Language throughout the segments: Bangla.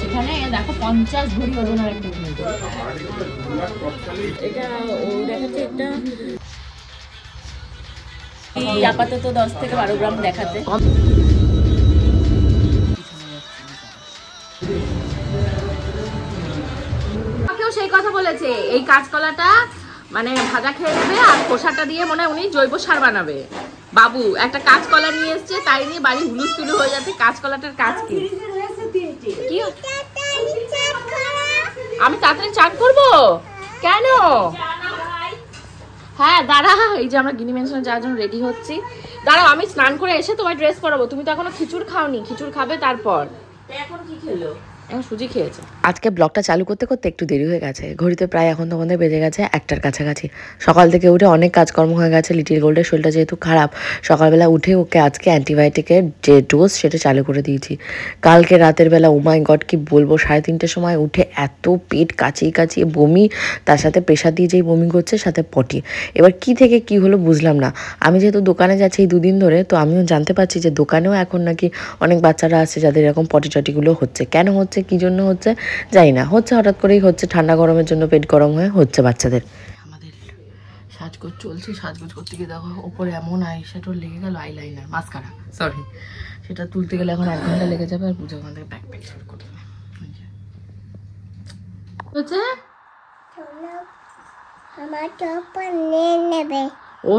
সেখানে দেখো 50 ভরি ওজনের একটা এটা ও দেখাচ্ছে এটা আপাতত 10 থেকে 12 গ্রাম দেখাতে। কেউ সেই কথা বলেছে এই কাঁচকলাটা মানে ভাজা খেয়ে নেবে আর খোসাটা দিয়ে মনে হয় উনি জৈব সার বানাবে। বাবু একটা কাঁচকলা নিয়ে এসছে, তাই নিয়ে বাড়ি হুলুস্থুলু হয়ে যাচ্ছে। কাঁচকলাটার কাজ কি? আমি তাড়াতাড়ি চান করবো কেন? হ্যাঁ দাঁড়া, এই যে আমরা গিনি মেনশনে যাওয়ার জন্য রেডি হচ্ছি। দাঁড়াও আমি স্নান করে এসে তোমায় ড্রেস পরাবো। তুমি তো এখনো খিচুড় খাওনি, খিচুড় খাবে তারপর। এখন কি খেলো? এখন সুজি খেয়েছে। আজকে ব্লগটা চালু করতে করতে একটু দেরি হয়ে গেছে, ঘড়িতে প্রায় এখন তোমাদের বেজে গেছে 1টার কাছাকাছি। সকাল থেকে উঠে অনেক কাজকর্ম হয়ে গেছে। লিটিল গোল্ডের শরীরটা যেহেতু খারাপ, সকালবেলা উঠে ওকে আজকে অ্যান্টিবায়োটিকের যে ডোজ সেটা চালু করে দিয়েছি। কালকে রাতের বেলা ও মাই গড কি বলবো, 3:30টার সময় উঠে এত পেট কাচিয়ে কাচিয়ে বমি, তার সাথে প্রেশার দিয়ে যেই বমি করছে সাথে পটি। এবার কি থেকে কি হলো বুঝলাম না। আমি যেহেতু দোকানে যাচ্ছি এই 2 দিন ধরে, তো আমিও জানতে পারছি যে দোকানেও এখন নাকি অনেক বাচ্চারা আছে যাদের এরকম পটি টটিগুলো হচ্ছে। কেন হচ্ছে, কি জন্য হচ্ছে জানি না, হচ্ছে হঠাৎ করেই হচ্ছে। ঠান্ডা গরমের জন্য পেট গরম হয়ে হচ্ছে বাচ্চাদের। আমাদের সাজগোজ চলছে, সাজগোজ করতে গিয়ে দেখো ওপরে এমন আইশ্যাডো লেগে গেল, আইলাইনার মাস্কারা সরি, সেটা তুলতে গেলে এখন 1 ঘন্টা লেগে যাবে। আর পুজো ওখান থেকে ব্যাক প্যাক শুরু করতে হবে। হচ্ছে ও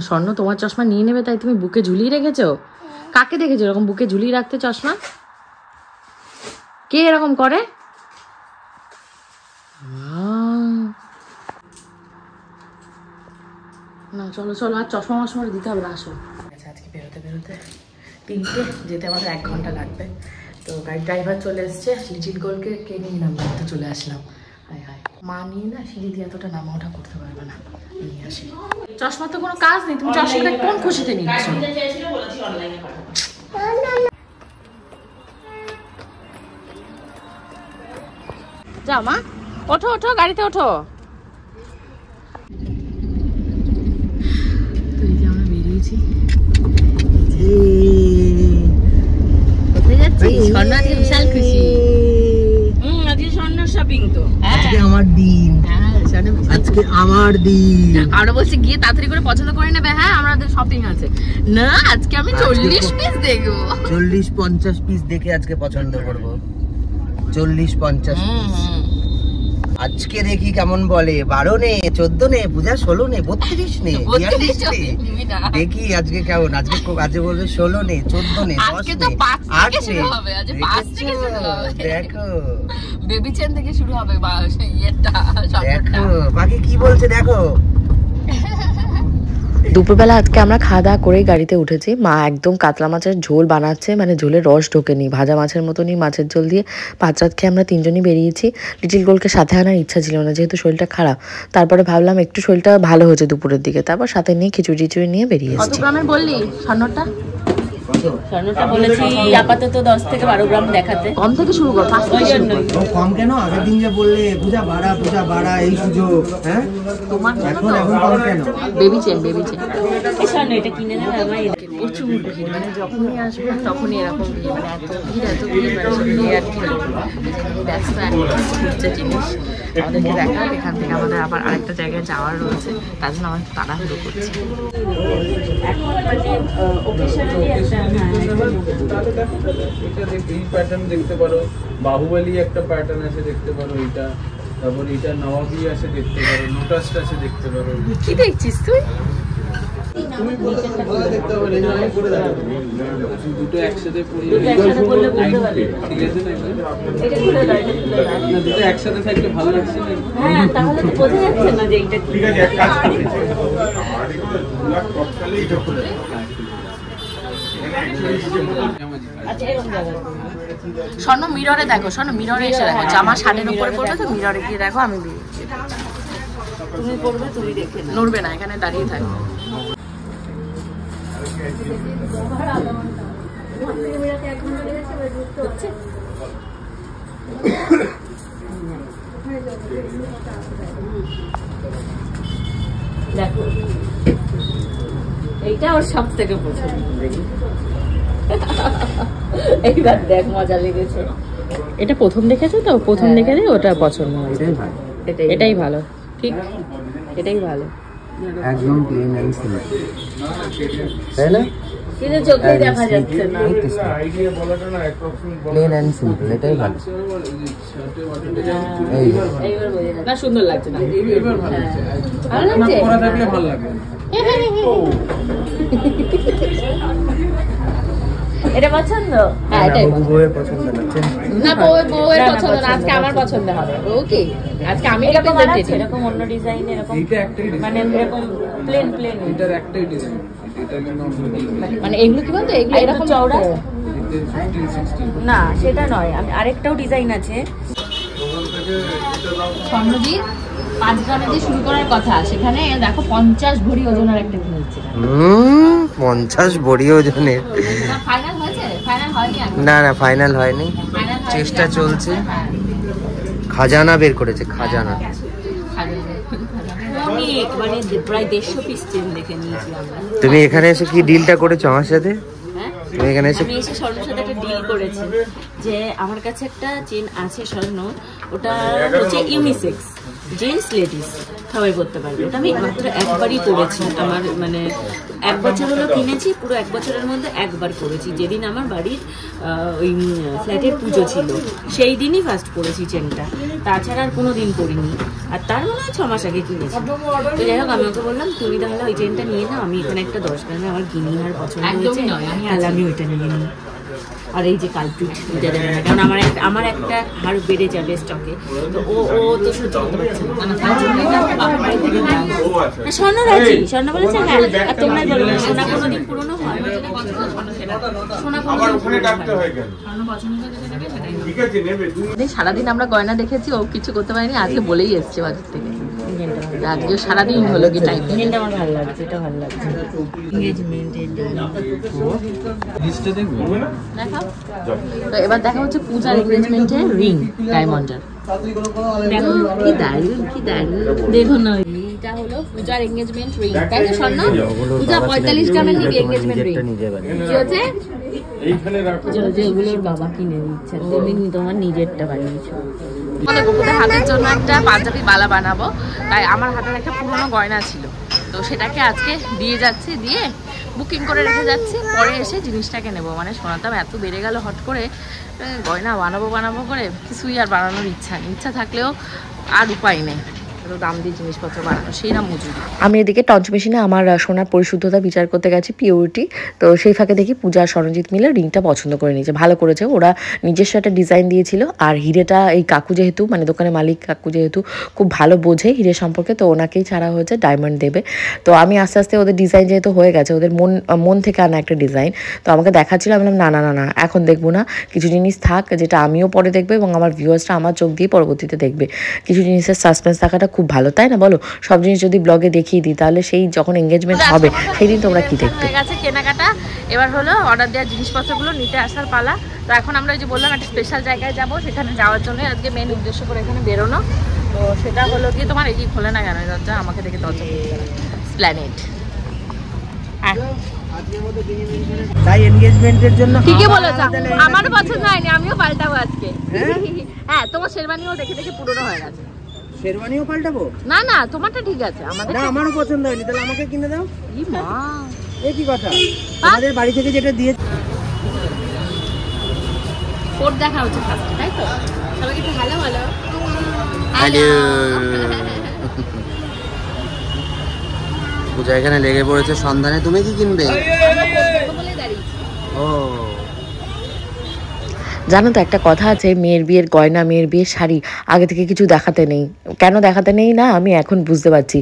স্বর্ণ তোমার চশমা নিয়ে নেবে, তাই তুমি বুকে ঝুলিয়ে রেখেছো? কাকে দেখেছো এরকম বুকে ঝুলিয়ে রাখতে চশমা? কে এরকম করে? না চলো চলো, আর চশমা মশমা দিতে হবে না, আসো। আচ্ছা আজকে বেরোতে 3টে, যেতে আমাদের 1 ঘন্টা লাগবে। তো গাড়ির ড্রাইভার চলে এসছে, লিটিল গোল্ডকে কে নিয়ে নামবে, তো চলে আসলাম। হায় হায়, মা নিয়ে না সিঁড়ি দিয়ে এতটা নামা ওঠা করতে পারবে না, নিয়ে আসি। চশমা তো কোনো কাজ নেই, তুমি চশমাটা কোন খুশিতে নিচ্ছ? যাও মা, ওঠো ওঠো, গাড়িতে ওঠো। তো এই যে আমরা বেরিয়েছি, কোথায় যাচ্ছি? স্বর্ণ আজকে বিশাল খুশি। আজকে স্বর্ণ শপিং, তো আজকে আমার দিন, আজকে আমার দিন। আমরা বলছি গিয়ে তাড়াতাড়ি করে পছন্দ করে নেবে। হ্যাঁ আমাদের শপিং আছে না, আজকে আমি 40 পিস দেখবো। 40-50 পিস দেখে আজকে পছন্দ করবো। 40-50 পিস আজকে দেখি কেমন বলে। 12 নে, 14 নে, পূজা 16 নে, 32 নে, 42 নে, দেখি আজকে কেমন। আজকে বলবে 16 নে, 14 নে, 10 নে, 8 নে। দেখো বেবি চেন থেকে শুরু হবে, দেখো বাকি কি বলছে দেখো। দুপুরবেলা আজকে আমরা খাওয়া দাওয়া করেই গাড়িতে উঠেছি। মা একদম কাতলা মাছের ঝোল বানাচ্ছে, মানে ঝোলের রস ঢোকেনি, ভাজা মাছের মতনই মাছের ঝোল দিয়ে 5 রাত খেয়ে আমরা 3জনই বেরিয়েছি। লিটিল গোল্ডকে সাথে আনার ইচ্ছা ছিল না, যেহেতু শরীরটা খারাপ। তারপরে ভাবলাম একটু শরীরটা ভালো হয়েছে দুপুরের দিকে, তারপর সাথে নিয়ে খিচুড়ি নিয়ে বেরিয়ে এসেছি। কত গ্রামের বললি স্বর্ণটা? স্বর্ণটা বলেছি আপাতত 10 থেকে 12 গ্রাম দেখাতে। কম থেকে শুরু কর, কম কেন? আগের দিন যে বললে পূজা বাড়া এই সুযোগ, হ্যাঁ তোমার এখন কম কেন? বেবি চেন এই স্বর্ণ এটা কিনে নেবে আমার। প্রচুর ভিড়, মানে যখনই আসবে তখনই এরকম ভিড়, মানে এত ভিড় মানে সত্যি আর কি বলবো। ব্যস্ত একটা জিনিস আমাদেরকে দেখার, এখান থেকে আমাদের আবার আরেকটা জায়গায় যাওয়ার রয়েছে, তার জন্য আমার তাড়াহুড়ো করছি। এখন মানে প্যাটার্ন দেখতে পারো, বাহুবলী একটা প্যাটার্ন আছে দেখতে পারো, এটা তারপর এটা নবাবী আছে দেখতে পারো, লোটাসটা আছে দেখতে পারো। কি দেখছিস তুই? তুমি বলতে দেখতে পারো, এই আমি করে দেখাবো। দুটো একসাথে পড়লে ঠিক আছে না? এটা খুলে দাও, না দুটো একসাথে থাকলে ভালো লাগছে না। হ্যাঁ তাহলে তো বোঝা যাচ্ছে না যে এটা ঠিক আছে। এক কাজ করি, এটা খুলে দাও। স্বর্ণ মিররে দেখো, স্বর্ণ মিররে এসে দেখো, জামা শাড়ির উপরে পড়বে তো মিররে গিয়ে দেখো। আমি তুমি পড়বে, তুমি দেখে নড়বে না, এখানে দাঁড়িয়ে থাকবে। দেখো এইটা ওর সব থেকে পছন্দ। এইবার দেখ মজা লেগেছে। এটা প্রথম দেখেছো তো, প্রথম দেখে ওটা পছন্দ হয়েছে। এটাই ভালো, ঠিক এটাই ভালো, একদম প্লেন এন্ড সিম্পল, তাই না? কিন্তু চোখেই দেখা যাচ্ছে না। প্লেন এন্ড সিম্পল, এটাই ভালো। এইবার বোঝা যাচ্ছে না, সুন্দর লাগছে না? ভালো লাগছে, পরা থাকলে ভালো লাগে। এটা পছন্দ? হ্যাঁ এটাই বউয়ের পছন্দ লাগছে না, বউয়ের পছন্দ না, আজকে আমার পছন্দ হবে। ওকে, আজকে আমি এরকম অন্য ডিজাইন, এরকম এইটা একটাই ডিজাইন, মানে এরকম প্লেন প্লেন, এটার একটাই ডিজাইন, এটা কিন্তু মানে এগুলো কি বলতো, এগুলো এরকম চওড়া 15-16 না, সেটা নয়। আমি আরেকটাও ডিজাইন আছে স্বর্ণজিৎ 5 গ্রামে দিয়ে শুরু করার কথা, সেখানে দেখো 50 ভরি ওজনের একটা কিনেছে। 50 ভরি ওজনের? ফাইনাল হয়েছে? ফাইনাল হয়নি এখন। না না, ফাইনাল হয়নি, চেষ্টা চলছে। খাজানা বের করেছে, খাজানা। অনেক, মানে প্রায় 150 পিস চেন দেখে নিয়েছি আমরা। তুমি এখানে এসে কি ডিলটা করেছো আমার সাথে? তুমি এখানে এসে আমি এসে স্বর্ণের সাথে একটা ডিল করেছি যে আমার কাছে একটা চেন আছে স্বর্ণ, ওটা হচ্ছে ইউনিসেক্স, জেন্টস লেডিস সবাই করতে পারবে। ওটা আমি মাত্র একবারই করেছি, আমার মানে 1 বছর হলো কিনেছি, পুরো 1 বছরের মধ্যে একবার করেছি। যেদিন আমার বাড়ির ওই ফ্ল্যাটের পুজো ছিল সেই দিনই ফার্স্ট করেছি চেনটা, তাছাড়া আর কোনো দিন করিনি। আর তার মনে হয় 6 মাস আগে কিনেছি। তো যাই হোক, আমি ওকে বললাম তুমি তাহলে ওই চেনটা নিয়ে নাও, আমি এখানে একটা 10 গ্রামে আমার গিনিহার পছন্দ হয়েছে, তাহলে আমি ওইটা নিয়ে নিই। আর এই যে কালপিট, এটা দেবে না, কারণ আমার একটা হাড় বেড়ে যাবে স্টকে, তো ও তো সহ্য করতে পারছে না, তার জন্য বাড়ি থেকে স্বর্ণ রাজি, স্বর্ণ বলেছে হ্যাঁ। আর তোমরাই বলো না, সোনা কোনোদিন পুরোনো হয়? সোনা সারাদিন আমরা গয়না দেখেছি, ও কিছু করতে পারিনি, আজকে বলেই এসছে বাজার থেকে। আজকে সারাদিন হলো কি টাইম। এটা আমার ভালো লাগছে, এটা ভালো লাগছে। লিস্টে দেখবে দেখো তো, এবার দেখা হচ্ছে পূজার এনগেজমেন্টের রিং ডায়মন্ডের। দেখো কি দারুণ, কি দারুণ, দেখো না, এটা হলো পূজার এনগেজমেন্ট রিং, তাই তো স্বর্ণ? পূজা 45 গ্রামের নিবি এনগেজমেন্ট রিং। কি হচ্ছে? যেগুলোর বাবা কিনে দিচ্ছে, তুমি তোমার নিজেরটা বানিয়েছো। আমাদের গোপুদের হাতের জন্য একটা পাঞ্জাবি বালা বানাবো, তাই আমার হাতের একটা পুরোনো গয়না ছিল, তো সেটাকে আজকে দিয়ে যাচ্ছি, দিয়ে বুকিং করে রেখে যাচ্ছি, পরে এসে জিনিসটাকে নেবো। মানে সোনার দাম এত বেড়ে গেল হট করে, গয়না বানাবো করে কিছুই আর বানানোর ইচ্ছা নেই। ইচ্ছা থাকলেও আর উপায় নেই, এত দাম দিয়ে জিনিসপত্র বানানো, সেই না মজুরি। আমি এদিকে টঞ্চ মেশিনে আমার সোনার পরিশুদ্ধতা বিচার করতে গেছি, পিওরিটি। তো সেই ফাঁকে দেখি পূজা আর স্বর্ণজিৎ মিলে রিংটা পছন্দ করে নিয়েছে, ভালো করেছে। ওরা নিজস্ব একটা ডিজাইন দিয়েছিল, আর হিরেটা এই কাকু যেহেতু, মানে দোকানের মালিক কাকু যেহেতু খুব ভালো বোঝে হিরে সম্পর্কে, তো ওনাকেই ছাড়া হয়েছে ডায়মন্ড দেবে। তো আমি আস্তে আস্তে ওদের ডিজাইন যেহেতু হয়ে গেছে, ওদের মন থেকে আনা একটা ডিজাইন, তো আমাকে দেখাচ্ছিল। আমি বললাম না এখন দেখবো না, কিছু জিনিস থাক যেটা আমিও পরে দেখবো এবং আমার ভিউয়ার্সরা আমার চোখ দিয়ে পরবর্তীতে দেখবে। কিছু জিনিসের সাসপেন্স থাকাটা খুব ভালো, তাই না বলো? সব জিনিস যদি ব্লগে দেখিয়ে দিই, তাহলে সেই যখন এঙ্গেজমেন্ট হবে সেই দিন তোমরা কি দেখবে? হয়ে গেছে কেনাকাটা, এবার হলো অর্ডার দেওয়ার জিনিসপত্রগুলো নিতে আসার পালা। তো এখন আমরা যে বললাম একটা স্পেশাল জায়গায় যাব, সেখানে যাওয়ার জন্য আজকে মেন উদ্দেশ্য করে এখানে বেরোনো। তো সেটা হলো কি, তোমার এই খোলে না কেন দরজা? আমাকে দেখে দরজা প্ল্যানেট। তাই এনগেজমেন্টের জন্য ঠিকই বলেছো, আমারও পছন্দ হয়নি, আমিও পাল্টাবো আজকে। হ্যাঁ, তোমার শেরবানিও দেখে দেখে পুরনো হয়ে গেছে। শেরওয়ানিও পাল্টাবো? না তোমারটা ঠিক আছে, আমাদের না, আমারও পছন্দ হয়নি, তাহলে আমাকে কিনে দাও। ই মা, এই কি কথা? আমাদের বাড়ি থেকে যেটা দিয়ে কোড দেখা হচ্ছে ফার্স্ট, তাই তো? সবাইকে একটু হ্যালো হ্যালো। পূজা এখানে লেগে পড়েছে সন্ধানে, তুমি কি কিনবে? ও জানো তো, একটা কথা আছে, মেয়ের বিয়ের গয়না, মেয়ের বিয়ের শাড়ি আগে থেকে কিছু দেখাতে নেই। কেন দেখাতে নেই না আমি এখন বুঝতে পারছি।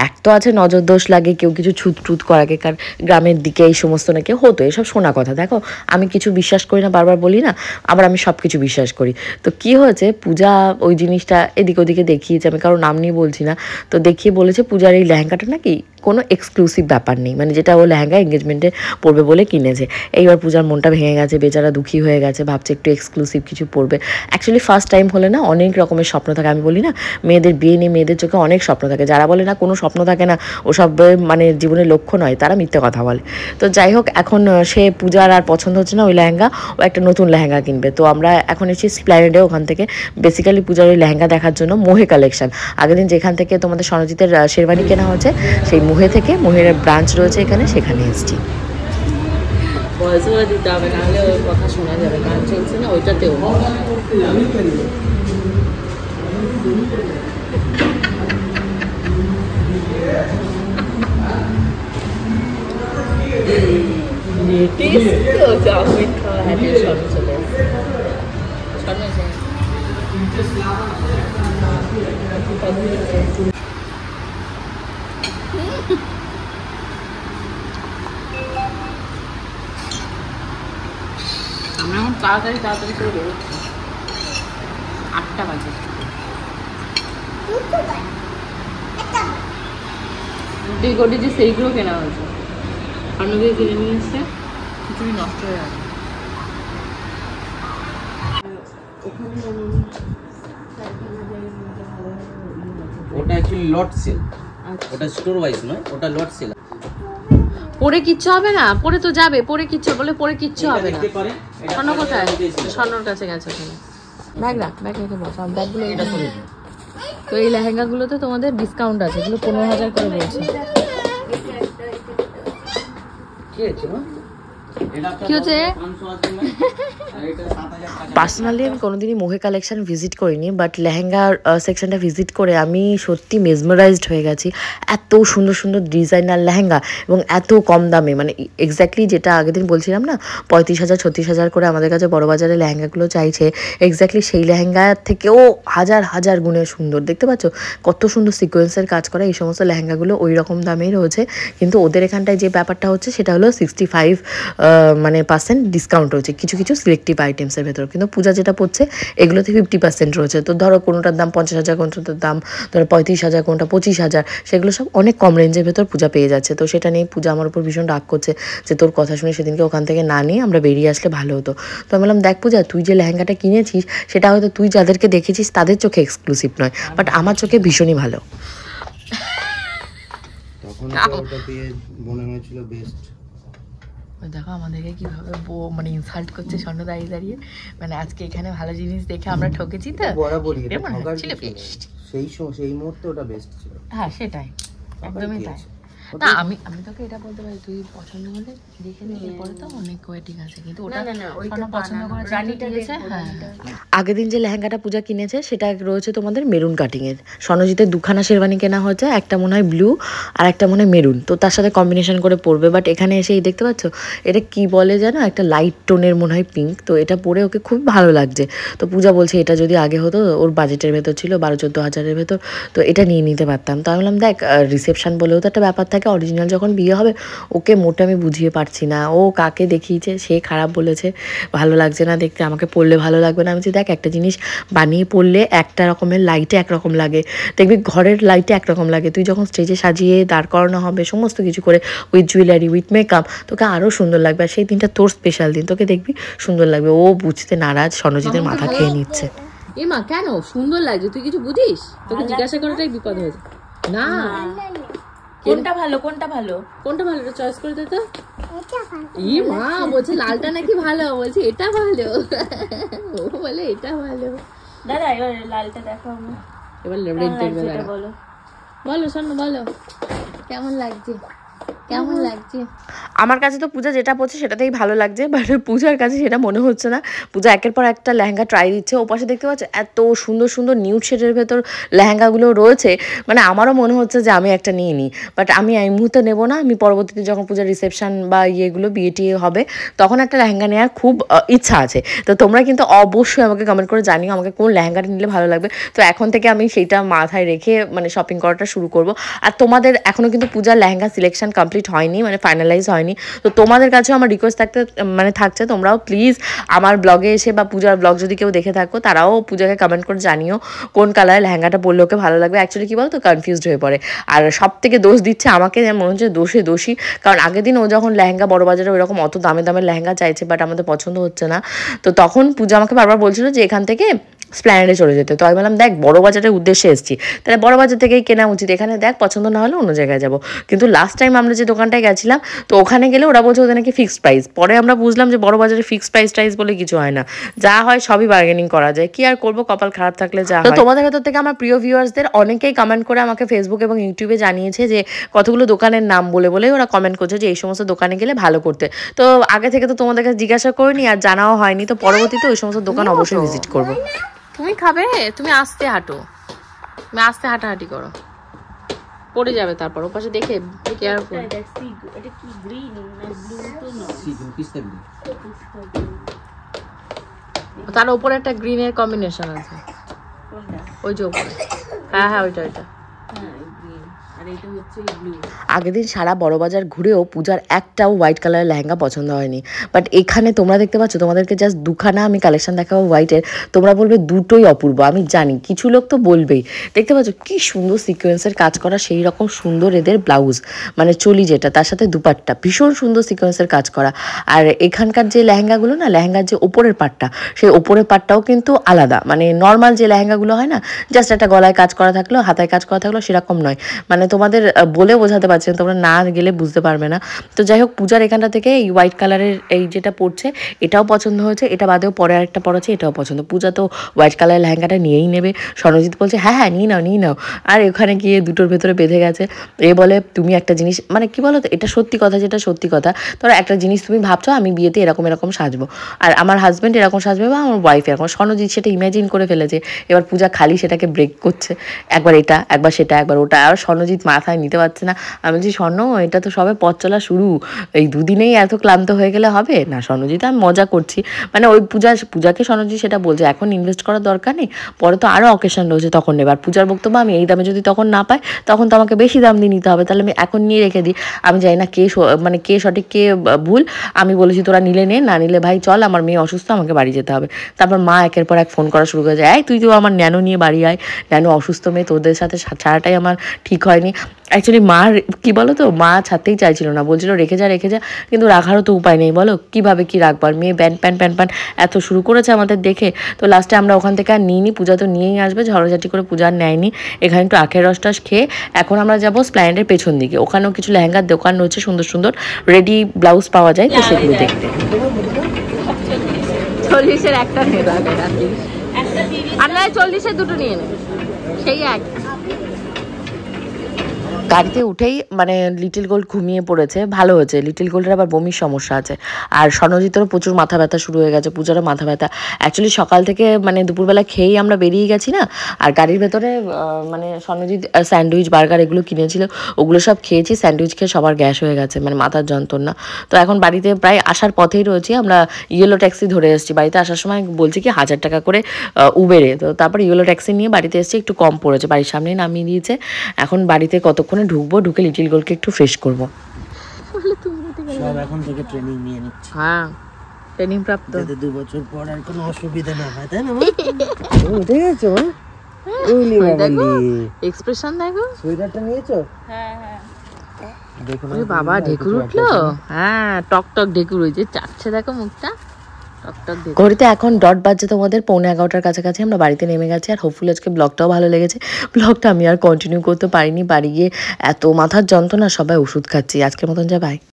এক তো আছে নজর দোষ লাগে, কেউ কিছু ছুত করাকে, কার গ্রামের দিকে এই সমস্ত নাকি হতো, এসব শোনা কথা। দেখো আমি কিছু বিশ্বাস করি না, বারবার বলি না, আবার আমি সব কিছু বিশ্বাস করি। তো কি হয়েছে, পূজা ওই জিনিসটা এদিক ওদিকে দেখিয়েছে, আমি কারো নাম নিয়ে বলছি না, তো দেখিয়ে বলেছে পূজার এই লেহেঙ্গাটা নাকি কোনো এক্সক্লুসিভ ব্যাপার নেই, মানে যেটা ও লেহেঙ্গা এঙ্গেজমেন্টে পরবে বলে কিনেছে। এইবার পূজার মনটা ভেঙে গেছে, বেচারা দুঃখী হয়ে গেছে, ভাবছে একটু এক্সক্লুসিভ কিছু পরবে। অ্যাকচুয়ালি ফার্স্ট টাইম হলে না অনেক রকমের স্বপ্ন থাকে। আমি বলি না মেয়েদের বিয়ে নিয়ে মেয়েদের চোখে অনেক স্বপ্ন থাকে, যারা বলে না কোনো স্বপ্ন থাকে না ওসব মানে জীবনের লক্ষ্য নয়, তারা মিথ্যে কথা বলে। তো যাই হোক, এখন সে পূজার আর পছন্দ হচ্ছে না ওই লেহেঙ্গা, ও একটা নতুন লেহেঙ্গা কিনবে। তো আমরা এখন এসেছি স্প্ল্যানেডে, ওখান থেকে বেসিক্যালি পূজার ওই লেহেঙ্গা দেখার জন্য। মোহে কালেকশন, আগের দিন যেখান থেকে তোমাদের সনজিতের শেরওয়ানি কেনা হচ্ছে সেই মোহে থেকে, মোহের ব্রাঞ্চ রয়েছে এখানে, সেখানে এসেছি। ভয়েসও দিতে হবে, নাহলে ওর কথা শোনা যাবে, গান চলছে না ওইটাতেও। আমরা এখন তাড়াতাড়ি করে বেরোচ্ছি, 8টা বাজে। গোটি যে সেইগুলো কেনা হয়েছে, অন্যদিকে কিনে নিয়ে এসছে, কিছুই নষ্ট হয়ে গেছে। ওটা অ্যাকচুয়ালি লট সেল, ওটা স্টোর ওয়াইজ নয়, ওটা লট সেল। পরে কিচ্ছু হবে না, পরে তো যাবে, পরে কিচ্ছু বলে পরে কিচ্ছু হবে না। স্বর্ণ কোথায়? স্বর্ণর কাছে গেছে ওখানে। ব্যাগ রাখ, ব্যাগ রেখে বস, ব্যাগগুলো এটা করে দিই। তো এই লেহেঙ্গাগুলোতে তোমাদের ডিসকাউন্ট আছে, এগুলো 15,000 করে বলছে। কি হচ্ছে? পার্সোনালি আমি কোনোদিনই মোহে কালেকশন ভিজিট করিনি, বাট লেহেঙ্গার সেকশনটা ভিজিট করে আমি সত্যি মেসমারাইজড হয়ে গেছি। এত সুন্দর সুন্দর ডিজাইনার লেহেঙ্গা এবং এত কম দামে, মানে এক্স্যাক্টলি যেটা আগের দিন বলছিলাম না 35,000 36,000 করে আমাদের কাছে বড় বাজারে লেহেঙ্গাগুলো চাইছে, এক্স্যাক্টলি সেই লেহেঙ্গার থেকেও হাজার হাজার গুণে সুন্দর। দেখতে পাচ্ছ কত সুন্দর সিকোয়েন্সের কাজ করা এই সমস্ত লেহেঙ্গাগুলো ওই রকম দামেই রয়েছে। কিন্তু ওদের এখানটায় যে ব্যাপারটা হচ্ছে সেটা হলো 65 মানে % ডিসকাউন্ট রয়েছে কিছু কিছু সিলেক্টিভ আইটেমসের ভেতর। কিন্তু পূজা যেটা পড়ছে এগুলোতে 50% রয়েছে। তো ধরো কোনোটার দাম 50,000, কোনোটার দাম ধরো 35,000, কোনোটা 25,000, সেগুলো সব অনেক কম রেঞ্জের ভেতর পূজা পেয়ে যাচ্ছে। তো সেটা নিয়ে পূজা আমার উপর ভীষণ রাগ করছে যে তোর কথা শুনে সেদিনকে ওখান থেকে না নিয়ে আমরা বেরিয়ে আসলে ভালো হতো। তো আমি বললাম দেখ পূজা, তুই যে লেহেঙ্গাটা কিনেছিস সেটা হয়তো তুই যাদেরকে দেখেছিস তাদের চোখে এক্সক্লুসিভ নয়, বাট আমার চোখে ভীষণই ভালো। তখন ওটা পেয়ে মনে হয়েছিল বেস্ট। দেখো আমাদেরকে কিভাবে মানে ইনসাল্ট করছে স্বর্ণ দাঁড়িয়ে দাঁড়িয়ে, মানে আজকে এখানে ভালো জিনিস দেখে আমরা ঠকেছি তো বরাবরই এটা মনে ঠকার হচ্ছিল কিছু নেই। সেই মুহূর্তে ওটা বেস্ট ছিল। হ্যাঁ সেটাই, একদমই তাই। না আমি তোকে এটা বলতে পারি তুই পছন্দ হলে দেখে নিয়ে পরে তো অনেক ওয়েটিং আছে, কিন্তু ওটা স্বর্ণ পছন্দ করে রানীটা দিয়েছে। হ্যাঁ আগের দিন যে লেহেঙ্গাটা পূজা কিনেছে সেটা রয়েছে তোমাদের মেরুন কাটিং এর। স্বর্ণজিতের দুখানা শেরওয়ানি কেনা হয়েছে, একটা মনে হয় ব্লু আর একটা মনে হয় মেরুন, তো তার সাথে কম্বিনেশন করে পরবে। বাট এখানে এসেই দেখতে পাচ্ছ এটা কি বলে যেন একটা লাইট টোনের মনে হয় পিঙ্ক, তো এটা পরে ওকে খুব ভালো লাগছে। তো পূজা বলছে এটা যদি আগে হতো, ওর বাজেটের ভেতর ছিল 12-14 হাজারের ভেতর, তো এটা নিয়ে নিতে পারতাম। তো আমি বললাম দেখ রিসেপশন বলেও তো একটা ব্যাপার থাকে, অরিজিনাল যখন বিয়ে হবে ওকে মোটে আমি বুঝিয়ে পারছি না, ও কাকে দেখিয়েছে সে খারাপ বলেছে, ভালো লাগছে না দেখতে, আমাকে পরলে ভালো লাগবে না। আমি বলছি দেখ একটা জিনিস বানিয়ে পরলে একটা রকমের লাইটে একরকম লাগে, দেখবি ঘরের লাইটে একরকম লাগে, তুই যখন স্টেজে সাজিয়ে দাঁড় করানো হবে সমস্ত কিছু করে উইথ জুয়েলারি উইথ মেকআপ, তোকে আরও সুন্দর লাগবে। আর সেই দিনটা তোর স্পেশাল দিন, তোকে দেখবি সুন্দর লাগবে। ও বুঝতে নারাজ, স্বর্ণজিতের মাথা খেয়ে নিচ্ছে। এ মা কেন সুন্দর লাগছে, তুই কিছু বুঝিস? তোকে জিজ্ঞাসা করাটাই বিপদ হয়েছে। না কোনটা ভালো কোনটা ভালো কোনটা ভালো এটা চয়েস করে দে তো। ই মা বলছে লালটা নাকি ভালো, বলছে এটা ভালো, ও বলে এটা ভালো। দাদা এবার লালটা দেখাও না, এবার রেড দেখবে দাদা। বলো বলো শোনো, বলো কেমন লাগছে, কেমন লাগছে? আমার কাছে তো পূজা যেটা পড়ছে সেটাতেই ভালো লাগছে, বাট পূজার কাছে সেটা মনে হচ্ছে না। পূজা একের পর একটা লেহেঙ্গা ট্রাই দিচ্ছে, ও পাশে দেখতে পাচ্ছ এত সুন্দর সুন্দর নিউড শেডের ভেতর লেহেঙ্গাগুলো রয়েছে, মানে আমারও মনে হচ্ছে যে আমি একটা নিয়ে নিই, বাট আমি এই মুহূর্তে নেবো না। আমি পরবর্তীতে যখন পূজার রিসেপশন বা ইয়েগুলো বিয়ে টিয়ে হবে তখন একটা লেহেঙ্গা নেওয়ার খুব ইচ্ছা আছে। তো তোমরা কিন্তু অবশ্যই আমাকে কমেন্ট করে জানিও আমাকে কোন লেহেঙ্গাটা নিলে ভালো লাগবে। তো এখন থেকে আমি সেইটা মাথায় রেখে মানে শপিং করাটা শুরু করব। আর তোমাদের এখনও কিন্তু পূজার লেহেঙ্গা সিলেকশন কমপ্লিট কমপ্লিট হয়নি, মানে ফাইনালাইজ হয়নি। তো তোমাদের কাছেও আমার রিকোয়েস্ট থাকছে তোমরাও প্লিজ আমার ব্লগে এসে বা পূজার ব্লগ যদি কেউ দেখে থাকো তারাও পূজাকে কমেন্ট করে জানিও কোন কালারের লেহেঙ্গাটা পরলে ওকে ভালো লাগবে। অ্যাকচুয়ালি কী বলতো, কনফিউজড হয়ে পড়ে, আর সব থেকে দোষ দিচ্ছে আমাকে, মনে হচ্ছে দোষী। কারণ আগের দিন ও যখন লেহেঙ্গা বড় বাজারে ওইরকম অত দামের লেহেঙ্গা চাইছে, বাট আমাদের পছন্দ হচ্ছে না। তো তখন পূজা আমাকে বারবার বলছিল যে এখান থেকে স্প্ল্যানেডে চলে যেতে। তো আমি বললাম দেখ বড় বাজারের উদ্দেশ্যে এসেছি, তাহলে বড় বাজার থেকেই কেনা উচিত, এখানে দেখ পছন্দ না হলে অন্য জায়গায় যাবো। কিন্তু লাস্ট টাইম আমরা যে দোকানটায় গেছিলাম তো ওখানে গেলে ওরা বলছে ওদের নাকি ফিক্সড প্রাইস। পরে আমরা বুঝলাম যে বড় বাজারে ফিক্সড প্রাইস বলে কিছু হয় না, যা হয় সবই বার্গেনিং করা যায়। কি আর করবো, কপাল খারাপ থাকলে যা হয়। তো তোমাদের ভেতর থেকে আমার প্রিয় ভিউয়ার্সদের অনেকেই কমেন্ট করে আমাকে ফেসবুক এবং ইউটিউবে জানিয়েছে যে কতগুলো দোকানের নাম বলে ওরা কমেন্ট করছে যে এই সমস্ত দোকানে গেলে ভালো করতে। তো আগে থেকে তো তোমাদের কাছে জিজ্ঞাসা করিনি আর জানাও হয়নি, তো পরবর্তীতে ওই সমস্ত দোকান অবশ্যই ভিজিট করবো। তুমি খাবে, তুমি আস্তে হাঁটো, তুমি আস্তে হাঁটাহাঁটি করো, পড়ে যাবে তারপর ওপাশে দেখে কেয়ারফুল। এটা কি গ্রিন না ব্লু তো না, তার উপরে একটা গ্রিনের কম্বিনেশন আছে, কোনটা? ওই যে উপরে, হ্যাঁ ওইটা। হ্যাঁ গ্রিন, আর এটা হচ্ছে ব্লু। আগের দিন সারা বড় বাজার ঘুরেও পূজার একটাও হোয়াইট কালারের লেহেঙ্গা পছন্দ হয়নি, বাট এখানে তোমরা দেখতে পাচ্ছ, তোমাদেরকে জাস্ট দুখানা আমি কালেকশন দেখাবো হোয়াইটের, তোমরা বলবে দুটোই অপূর্ব। আমি জানি কিছু লোক তো বলবেই। দেখতে পাচ্ছ কি সুন্দর সিকোয়েন্সের কাজ করা, সেই রকম সুন্দর এদের ব্লাউজ, মানে চলি যেটা, তার সাথে দুপাট্টা ভীষণ সুন্দর সিকোয়েন্সের কাজ করা। আর এখানকার যে লেহেঙ্গাগুলো না, লেহেঙ্গার যে ওপরের পাটটা, সেই ওপরের পাটটাও কিন্তু আলাদা, মানে নর্মাল যে লেহেঙ্গাগুলো হয় না, জাস্ট একটা গলায় কাজ করা থাকলো, হাতায় কাজ করা থাকলো, সেরকম নয়। মানে তোমাদের বলে বোঝাতে পারছি না, তোমরা না গেলে বুঝতে পারবে না। তো যাই হোক, পূজার এখানটা থেকে এই হোয়াইট কালারের এই যেটা পড়ছে এটাও পছন্দ হয়েছে, এটা বাদেও পরে আরেকটা পড়েছে, এটাও পছন্দ। পূজা তো হোয়াইট কালারের লেহেঙ্গাটা নিয়েই নেবে। স্বর্ণজিৎ বলছে হ্যাঁ নিয়ে নাও। আর ওখানে গিয়ে দুটোর ভেতরে বেঁধে গেছে। এ বলে তুমি একটা জিনিস, মানে কি বলো তো, এটা সত্যি কথা, যেটা সত্যি কথা, ধরো একটা জিনিস তুমি ভাবছো আমি বিয়েতে এরকম সাজবো, আর আমার হাজব্যান্ড এরকম সাজবে বা আমার ওয়াইফ এরকম। স্বর্ণজিৎ সেটা ইমাজিন করে ফেলেছে, এবার পূজা খালি সেটাকে ব্রেক করছে, একবার এটা একবার সেটা একবার ওটা, আর স্বর্ণজিৎ মাথায় নিতে পারছে না। আমি বলছি স্বর্ণ, এটা তো সবে পথ চলা শুরু, এই দুদিনেই এত ক্লান্ত হয়ে গেলে হবে না। স্বর্ণজিৎ আমি মজা করছি, মানে ওই পূজাকে স্বর্ণজিৎ সেটা বলছে এখন ইনভেস্ট করার দরকার নেই, পরে তো আরও অকেশন রয়েছে তখন নেবে। আর পূজার বক্তব্য আমি এই দামে যদি তখন না পাই তখন তো আমাকে বেশি দাম দিয়ে নিতে হবে, তাহলে আমি এখন নিয়ে রেখে দিই। আমি জানি না কে সঠিক কে ভুল। আমি বলেছি তোরা নিলে নে, না নিলে ভাই চল, আমার মেয়ে অসুস্থ, আমাকে বাড়ি যেতে হবে। তারপর মা একের পর এক ফোন করা শুরু করে যায়, এই তুই তো আমার ন্যানো নিয়ে বাড়ি আয়, ন্যানো অসুস্থ মেয়ে, তোদের সাথে ছাড়াটাই আমার ঠিক হয়নি। অ্যাকচুয়ালি মার কি বলো তো, মা ছাড়তেই চাইছিল না, বলছিল রেখে যা, কিন্তু রাখারও তো উপায় নেই, বলো কীভাবে কী রাখবো। আর মেয়ে প্যান এত শুরু করেছে আমাদের দেখে। তো লাস্টে আমরা ওখান থেকে আর নিইনি, পূজা তো নিয়েই আসবে, ঝড়ঝাটি করে পূজা আর নেয়নি। এখানে একটু আখের রস খেয়ে এখন আমরা যাবো স্প্ল্যানেডের পেছন দিকে, ওখানেও কিছু লেহেঙ্গার দোকান রয়েছে, সুন্দর রেডি ব্লাউজ পাওয়া যায়, তো সেগুলো দেখতে। 40-এর একটা নিয়ে যাবে, আর নয় 40-এর দুটো নিয়ে নে, সেই এক। গাড়িতে উঠেই মানে লিটল গোল্ড ঘুমিয়ে পড়েছে, ভালো হয়েছে। লিটল গোল্ডের আবার বমির সমস্যা আছে, আর স্বর্ণজিতেরও প্রচুর মাথা ব্যথা শুরু হয়ে গেছে, পূজারও মাথা ব্যথা। অ্যাকচুয়ালি সকাল থেকে মানে দুপুরবেলা খেয়েই আমরা বেরিয়ে গেছি না, আর গাড়ির ভেতরে মানে স্বর্ণজিৎ স্যান্ডউইচ বার্গার এগুলো কিনেছিল, ওগুলো সব খেয়েছি। স্যান্ডউইচ খেয়ে সবার গ্যাস হয়ে গেছে, মানে মাথার যন্ত্রণা। তো এখন বাড়িতে প্রায় আসার পথেই রয়েছি, আমরা ইয়েলো ট্যাক্সি ধরে এসেছি। বাড়িতে আসার সময় বলছি কি 1000 টাকা করে উবেরে, তো তারপর ইয়েলো ট্যাক্সি নিয়ে বাড়িতে এসেছি, একটু কম পড়েছে, বাড়ির সামনেই নামিয়ে দিয়েছে। এখন বাড়িতে কতক্ষণে ঢুকবো, ঢুকে লিটল গোল্ডকে একটু ফ্রেশ করবো। সব এখন থেকে ট্রেনিং নিয়ে নিচ্ছি, হ্যাঁ ট্রেনিং প্রাপ্ত, যাতে 2 বছর পর আর কোনো অসুবিধা না হয়, তাই না? উঠে গেছো এক্সপ্রেশন দেখো। সোয়েটারটা নিয়েছো? হ্যাঁ দেখুন বাবা ঢেকুর উঠলো, হ্যাঁ টক ঢেকুর হয়েছে, চাচ্ছে দেখো মুখটা। ঘড়িতে এখন ডট বাজছে তোমাদের 11:45 কাছাকাছি। আমরা বাড়িতে নেমে গেছি, আর হোপফুলি আজকে ব্লগটাও ভালো লেগেছে। ব্লগটা আমি আর কন্টিনিউ করতে পারিনি, বাড়ি গিয়ে এত মাথার যন্ত্রণা, সবাই ওষুধ খাচ্ছি। আজকের মতন যা, বাই।